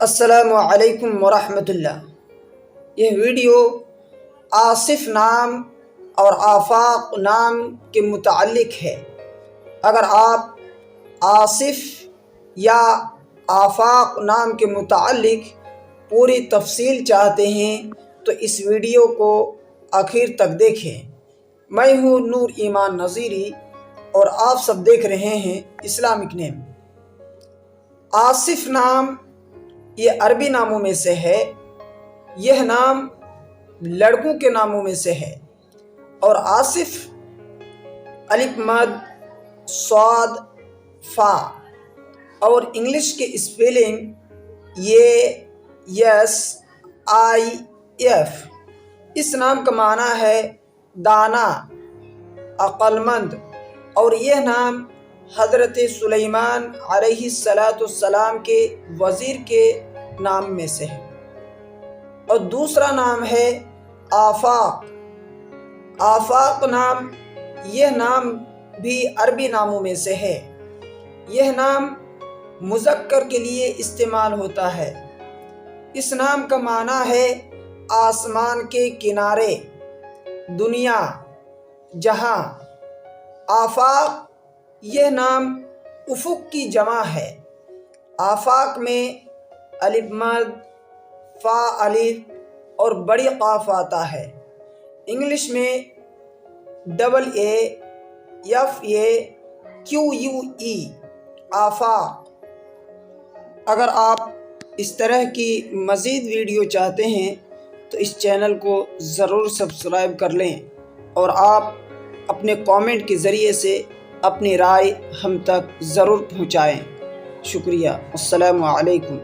السلام علیکم ورحمۃ اللہ۔ یہ ویڈیو آصف نام اور آفاق نام کے متعلق ہے۔ اگر آپ آصف یا آفاق نام کے متعلق پوری تفصیل چاہتے ہیں تو اس ویڈیو کو آخر تک دیکھیں۔ میں ہوں نور ایمان نذیری اور آپ سب دیکھ رہے ہیں اسلامک نیم۔ آصف نام یہ عربی ناموں میں سے ہے۔ یہ نام لڑکوں کے ناموں میں سے ہے، اور آصف الف مد صاد فا اور انگلش کے اسپیلنگ ASIF۔ اس نام کا معنی ہے دانا، عقل مند، اور یہ نام حضرت سلیمان علیہ السلام کے وزیر کے نام میں سے ہے۔ اور دوسرا نام ہے آفاق۔ آفاق نام، یہ نام بھی عربی ناموں میں سے ہے۔ یہ نام مذکر کے لیے استعمال ہوتا ہے۔ اس نام کا معنی ہے آسمان کے کنارے، دنیا، جہاں۔ آفاق یہ نام افق کی جمع ہے۔ آفاق میں الف مد، فا الف اور بڑی قاف آتا ہے۔ انگلش میں AFAQUE، آفاق۔ اگر آپ اس طرح کی مزید ویڈیو چاہتے ہیں تو اس چینل کو ضرور سبسکرائب کر لیں، اور آپ اپنے کامنٹ کے ذریعے سے اپنی رائے ہم تک ضرور پہنچائیں۔ شکریہ۔ السلام علیکم۔